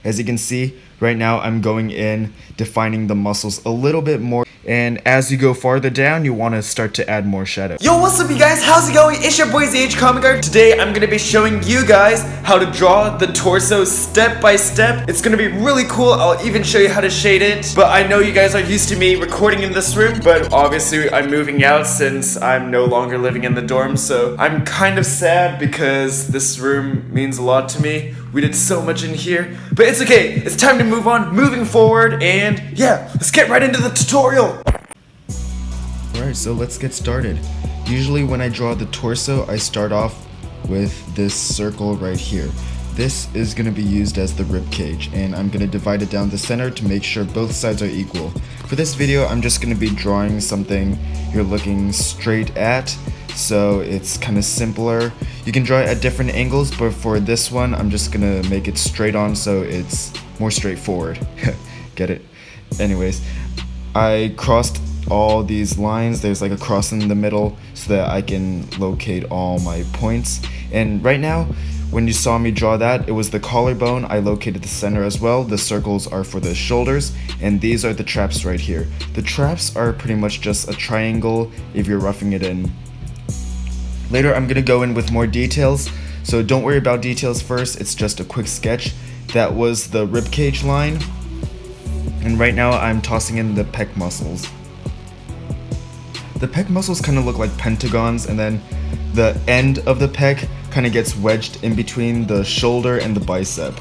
As you can see, right now I'm going in, defining the muscles a little bit more. And as you go farther down, you want to start to add more shadow. Yo, what's up you guys? How's it going? It's your boy ZH Comic Art. Today I'm gonna be showing you guys how to draw the torso step by step. It's gonna be really cool. I'll even show you how to shade it. But I know you guys are used to me recording in this room, but obviously I'm moving out since I'm no longer living in the dorm. So I'm kind of sad because this room means a lot to me. We did so much in here, but it's okay. It's time to move on, moving forward, and yeah, let's get right into the tutorial. Alright, so let's get started. Usually when I draw the torso, I start off with this circle right here. This is going to be used as the ribcage, and I'm going to divide it down the center to make sure both sides are equal. For this video, I'm just going to be drawing something you're looking straight at, so it's kind of simpler. You can draw it at different angles, but for this one, I'm just going to make it straight on so it's more straightforward. Get it? Anyways, I crossed all these lines. There's like a cross in the middle so that I can locate all my points. And right now, when you saw me draw that, it was the collarbone. I located the center as well. The circles are for the shoulders, and these are the traps right here. The traps are pretty much just a triangle if you're roughing it in. Later I'm gonna go in with more details, so don't worry about details first. It's just a quick sketch. That was the ribcage line, and right now I'm tossing in the pec muscles. The pec muscles kind of look like pentagons, and then the end of the pec kind of gets wedged in between the shoulder and the bicep.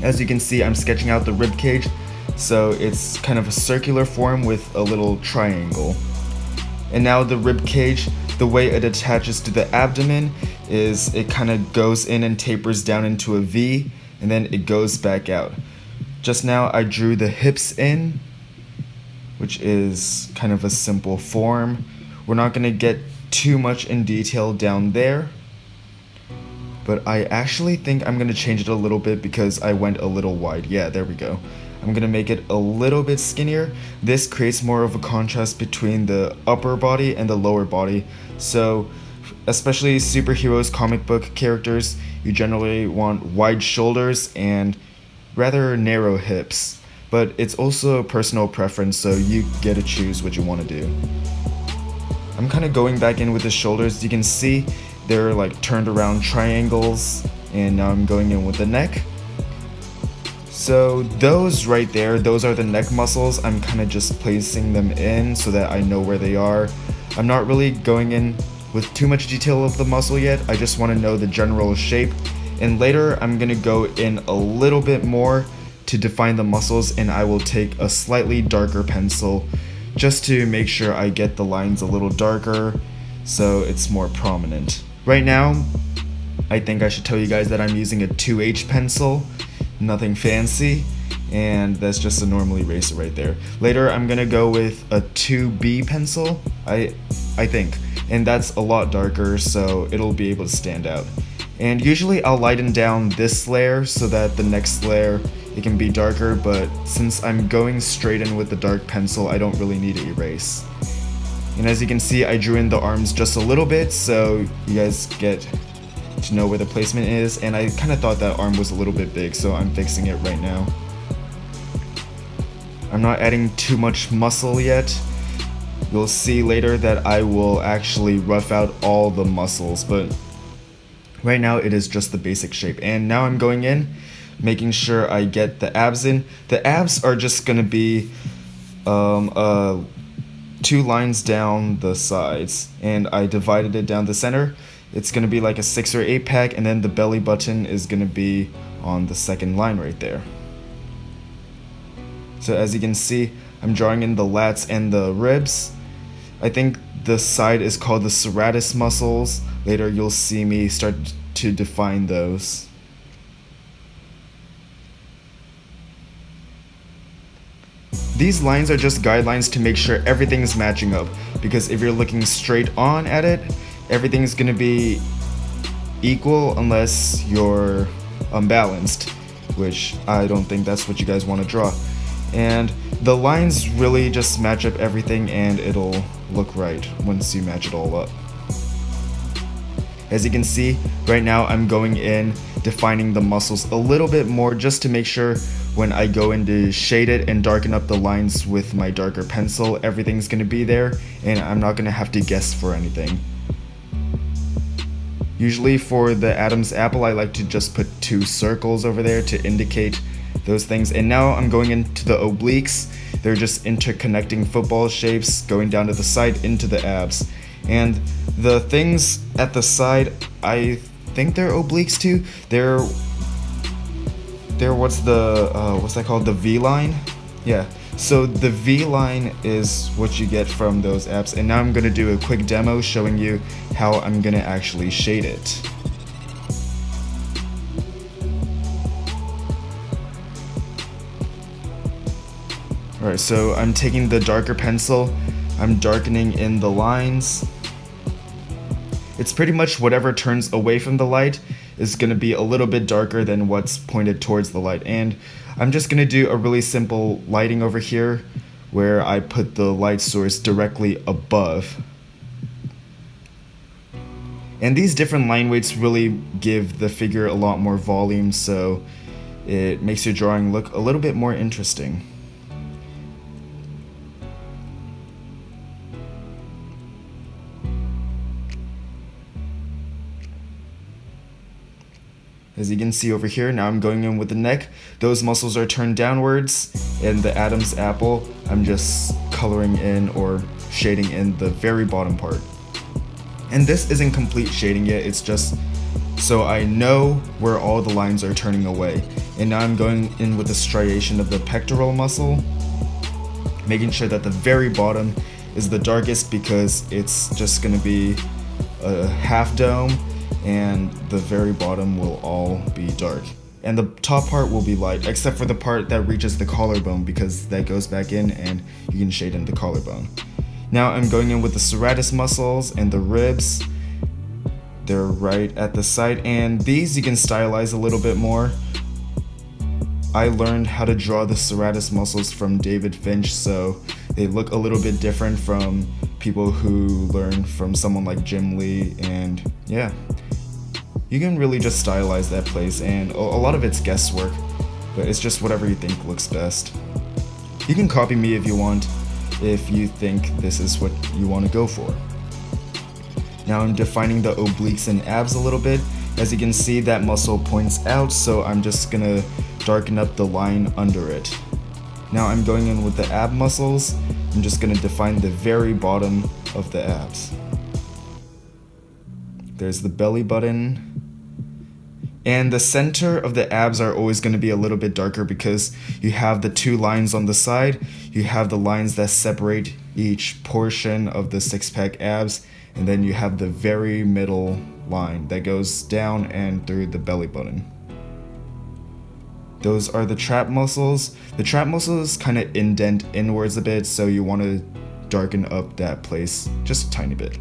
As you can see, I'm sketching out the ribcage, so it's kind of a circular form with a little triangle. And now the ribcage, the way it attaches to the abdomen is it kind of goes in and tapers down into a V, and then it goes back out. Just now I drew the hips in, which is kind of a simple form. We're not going to get too much in detail down there, but I actually think I'm going to change it a little bit because I went a little wide. Yeah, there we go. I'm going to make it a little bit skinnier. This creates more of a contrast between the upper body and the lower body. So, especially superheroes, comic book characters, you generally want wide shoulders and rather narrow hips. But it's also a personal preference, so you get to choose what you want to do. I'm kind of going back in with the shoulders. You can see they're like turned around triangles, and now I'm going in with the neck. So those right there, those are the neck muscles. I'm kind of just placing them in so that I know where they are. I'm not really going in with too much detail of the muscle yet. I just want to know the general shape, and later I'm going to go in a little bit more to define the muscles, and I will take a slightly darker pencil just to make sure I get the lines a little darker so it's more prominent. Right now, I think I should tell you guys that I'm using a 2H pencil, nothing fancy, and that's just a normal eraser right there. Later I'm gonna go with a 2B pencil, I think, and that's a lot darker, so it'll be able to stand out. And usually I'll lighten down this layer so that the next layer it can be darker, but since I'm going straight in with the dark pencil, I don't really need to erase. And as you can see, I drew in the arms just a little bit so you guys get to know where the placement is, and I kind of thought that arm was a little bit big, so I'm fixing it right now. I'm not adding too much muscle yet. You'll see later that I will actually rough out all the muscles, but right now it is just the basic shape. And now I'm going in, making sure I get the abs in. The abs are just gonna be 2 lines down the sides, and I divided it down the center. It's gonna be like a 6 or 8 pack, and then the belly button is gonna be on the second line right there. So as you can see, I'm drawing in the lats and the ribs. I think the side is called the Serratus Muscles. Later you'll see me start to define those. These lines are just guidelines to make sure everything's matching up, because if you're looking straight on at it, everything's gonna be equal unless you're unbalanced, which I don't think that's what you guys want to draw. And the lines really just match up everything, and it'll look right once you match it all up. As you can see, right now I'm going in defining the muscles a little bit more just to make sure when I go in to shade it and darken up the lines with my darker pencil, everything's going to be there and I'm not going to have to guess for anything. Usually for the Adam's apple, I like to just put 2 circles over there to indicate those things. And now I'm going into the obliques. They're just interconnecting football shapes going down to the side into the abs. And the things at the side, I think they're obliques too. They're what's that called? The V line? Yeah. So the V line is what you get from those abs. And now I'm going to do a quick demo showing you how I'm going to actually shade it. Alright, so I'm taking the darker pencil, I'm darkening in the lines. It's pretty much whatever turns away from the light is going to be a little bit darker than what's pointed towards the light. And I'm just going to do a really simple lighting over here where I put the light source directly above. And these different line weights really give the figure a lot more volume, so it makes your drawing look a little bit more interesting. As you can see over here, now I'm going in with the neck. Those muscles are turned downwards, and the Adam's apple, I'm just coloring in or shading in the very bottom part. And this isn't complete shading yet, it's just so I know where all the lines are turning away. And now I'm going in with the striation of the pectoral muscle, making sure that the very bottom is the darkest because it's just going to be a half dome, and the very bottom will all be dark. And the top part will be light, except for the part that reaches the collarbone because that goes back in and you can shade in the collarbone. Now I'm going in with the serratus muscles and the ribs. They're right at the side, and these you can stylize a little bit more. I learned how to draw the serratus muscles from David Finch, so they look a little bit different from people who learn from someone like Jim Lee, and yeah. You can really just stylize that place, and a lot of it's guesswork, but it's just whatever you think looks best. You can copy me if you want, if you think this is what you want to go for. Now I'm defining the obliques and abs a little bit. As you can see, that muscle points out, so I'm just gonna darken up the line under it. Now I'm going in with the ab muscles. I'm just gonna define the very bottom of the abs. There's the belly button. And the center of the abs are always going to be a little bit darker because you have the 2 lines on the side, you have the lines that separate each portion of the six-pack abs, and then you have the very middle line that goes down and through the belly button. Those are the trap muscles. The trap muscles kind of indent inwards a bit, so you want to darken up that place just a tiny bit.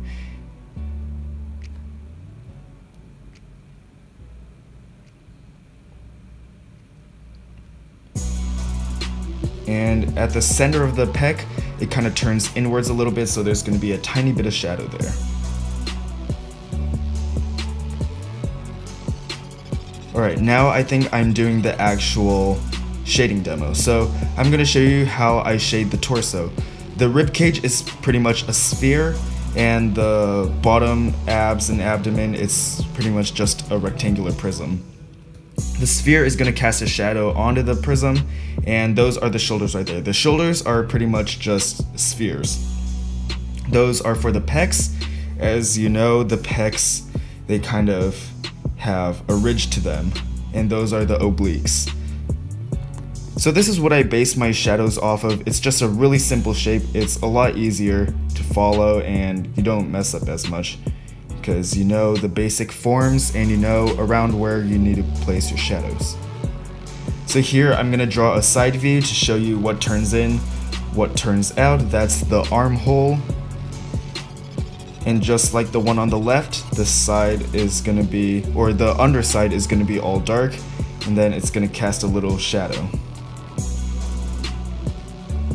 And at the center of the pec, it kind of turns inwards a little bit, so there's going to be a tiny bit of shadow there. Alright, now I think I'm doing the actual shading demo. So I'm going to show you how I shade the torso. The ribcage is pretty much a sphere, and the bottom abs and abdomen is pretty much just a rectangular prism. The sphere is going to cast a shadow onto the prism, and those are the shoulders right there. The shoulders are pretty much just spheres. Those are for the pecs. As you know, the pecs, they kind of have a ridge to them, and those are the obliques. So this is what I base my shadows off of. It's just a really simple shape. It's a lot easier to follow, and you don't mess up as much, because you know the basic forms and you know around where you need to place your shadows. So here I'm going to draw a side view to show you what turns in, what turns out. That's the armhole. And just like the one on the left, the side is going to be, or the underside is going to be all dark, and then it's going to cast a little shadow.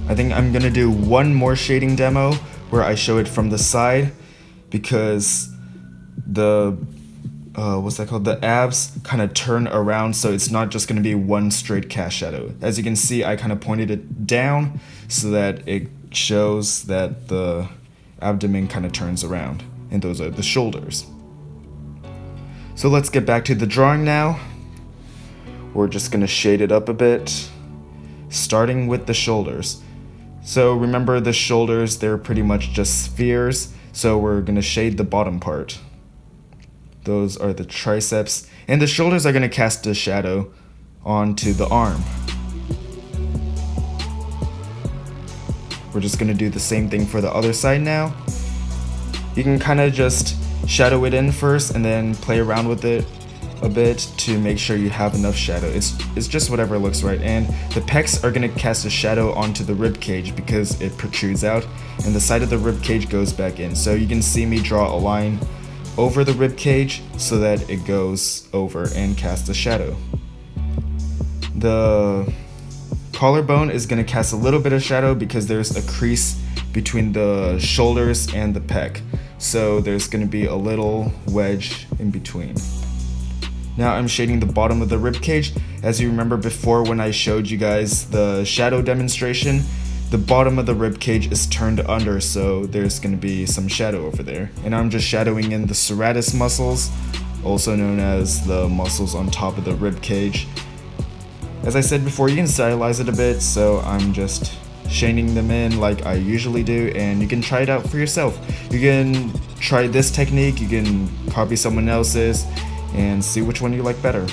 I think I'm going to do one more shading demo where I show it from the side, because the what's that called? The abs kind of turn around, so it's not just going to be one straight cast shadow. As you can see, I kind of pointed it down so that it shows that the abdomen kind of turns around, and those are the shoulders. So let's get back to the drawing now. We're just going to shade it up a bit, starting with the shoulders. So remember, the shoulders, they're pretty much just spheres, so we're going to shade the bottom part. Those are the triceps, and the shoulders are going to cast a shadow onto the arm. We're just going to do the same thing for the other side now. You can kind of just shadow it in first and then play around with it a bit to make sure you have enough shadow. It's just whatever looks right. And the pecs are going to cast a shadow onto the rib cage because it protrudes out, and the side of the rib cage goes back in. So you can see me draw a line over the rib cage so that it goes over and casts a shadow. The collarbone is going to cast a little bit of shadow because there's a crease between the shoulders and the pec. So there's going to be a little wedge in between. Now I'm shading the bottom of the rib cage. As you remember before, when I showed you guys the shadow demonstration, the bottom of the rib cage is turned under, so there's going to be some shadow over there. And I'm just shadowing in the serratus muscles, also known as the muscles on top of the rib cage. As I said before, you can stylize it a bit, so I'm just shading them in like I usually do, and you can try it out for yourself. You can try this technique, you can copy someone else's, and see which one you like better.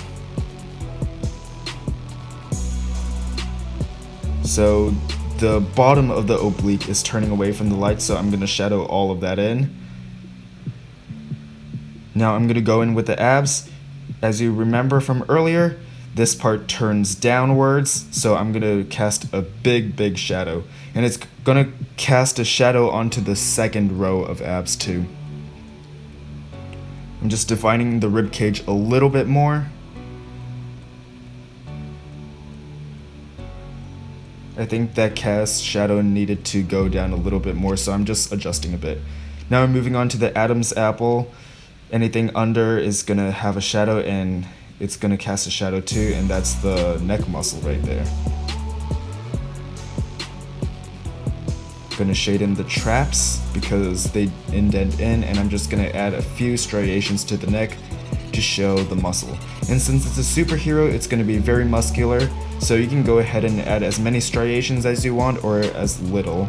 So the bottom of the oblique is turning away from the light, so I'm going to shadow all of that in. Now I'm going to go in with the abs. As you remember from earlier, this part turns downwards, so I'm going to cast a big shadow. And it's going to cast a shadow onto the second row of abs too. I'm just defining the rib cage a little bit more. I think that cast shadow needed to go down a little bit more, so I'm just adjusting a bit. Now I'm moving on to the Adam's apple. Anything under is going to have a shadow, and it's going to cast a shadow too, and that's the neck muscle right there. Gonna shade in the traps because they indent in, and I'm just gonna add a few striations to the neck to show the muscle. And since it's a superhero, it's gonna be very muscular, so you can go ahead and add as many striations as you want or as little.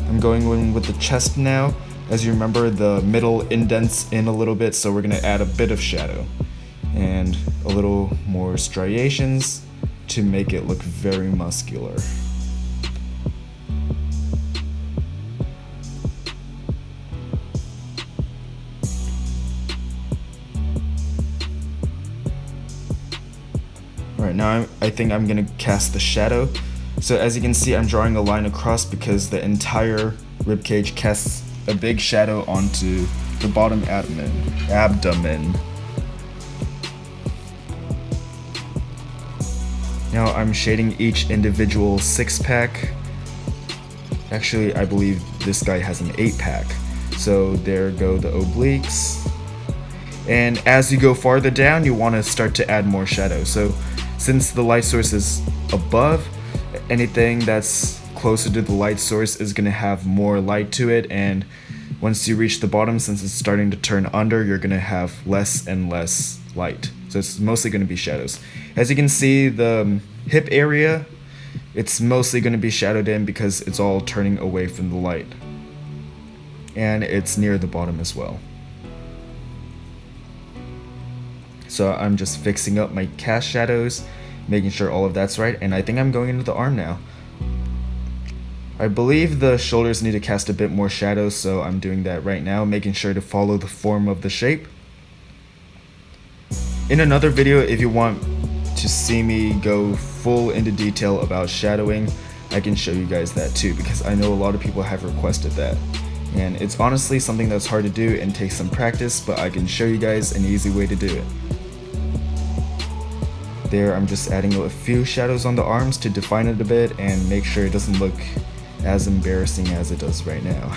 I'm going in with the chest now. As you remember, the middle indents in a little bit, so we're gonna add a bit of shadow and a little more striations to make it look very muscular. Alright, now I think I'm going to cast the shadow. So as you can see, I'm drawing a line across because the entire ribcage casts a big shadow onto the bottom abdomen. Now I'm shading each individual 6-pack. Actually, I believe this guy has an 8-pack. So there go the obliques. And as you go farther down, you want to start to add more shadow. So since the light source is above, anything that's closer to the light source is going to have more light to it, and once you reach the bottom, since it's starting to turn under, you're going to have less and less light. So it's mostly going to be shadows. As you can see, the hip area, it's mostly going to be shadowed in because it's all turning away from the light. And it's near the bottom as well. So I'm just fixing up my cast shadows, making sure all of that's right, and I think I'm going into the arm now. I believe the shoulders need to cast a bit more shadow, so I'm doing that right now, making sure to follow the form of the shape. In another video, if you want to see me go full into detail about shadowing, I can show you guys that too, because I know a lot of people have requested that. And it's honestly something that's hard to do and takes some practice, but I can show you guys an easy way to do it. There, I'm just adding a few shadows on the arms to define it a bit and make sure it doesn't look as embarrassing as it does right now.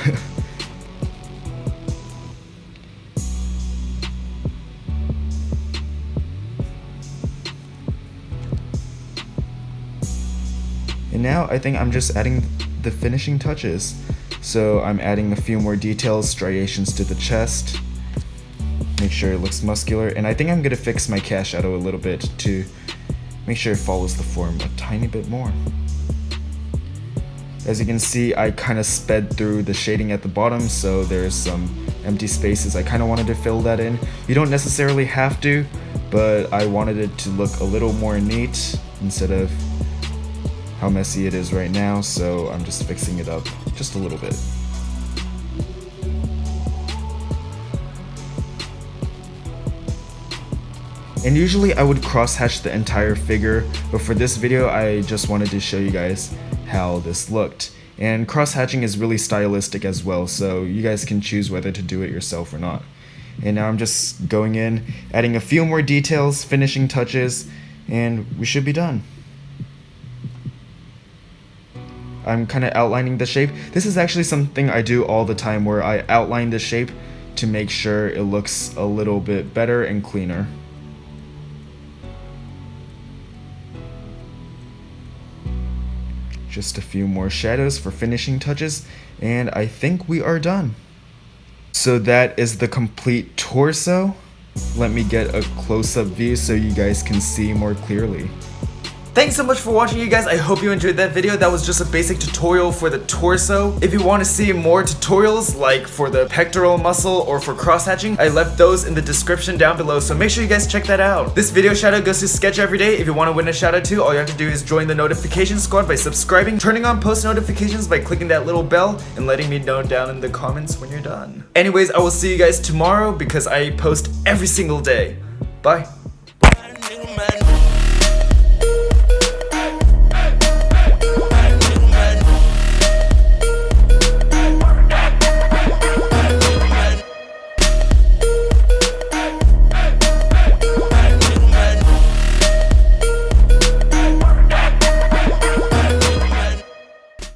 And now I think I'm just adding the finishing touches. So I'm adding a few more details, striations to the chest, make sure it looks muscular, and I think I'm gonna fix my cat shadow a little bit to make sure it follows the form a tiny bit more. As you can see, I kind of sped through the shading at the bottom, so there's some empty spaces. I kind of wanted to fill that in. You don't necessarily have to, but I wanted it to look a little more neat instead of how messy it is right now, so I'm just fixing it up just a little bit. And usually I would cross-hatch the entire figure, but for this video I just wanted to show you guys how this looked. And cross-hatching is really stylistic as well, so you guys can choose whether to do it yourself or not. And now I'm just going in, adding a few more details, finishing touches, and we should be done. I'm kind of outlining the shape. This is actually something I do all the time, where I outline the shape to make sure it looks a little bit better and cleaner. Just a few more shadows for finishing touches, and I think we are done. So that is the complete torso. Let me get a close-up view so you guys can see more clearly. Thanks so much for watching, you guys. I hope you enjoyed that video. That was just a basic tutorial for the torso. If you want to see more tutorials, like for the pectoral muscle or for cross-hatching, I left those in the description down below, so make sure you guys check that out. This video shoutout goes to Sketch Everyday. If you want to win a shoutout too, all you have to do is join the notification squad by subscribing, turning on post notifications by clicking that little bell, and letting me know down in the comments when you're done. Anyways, I will see you guys tomorrow because I post every single day. Bye.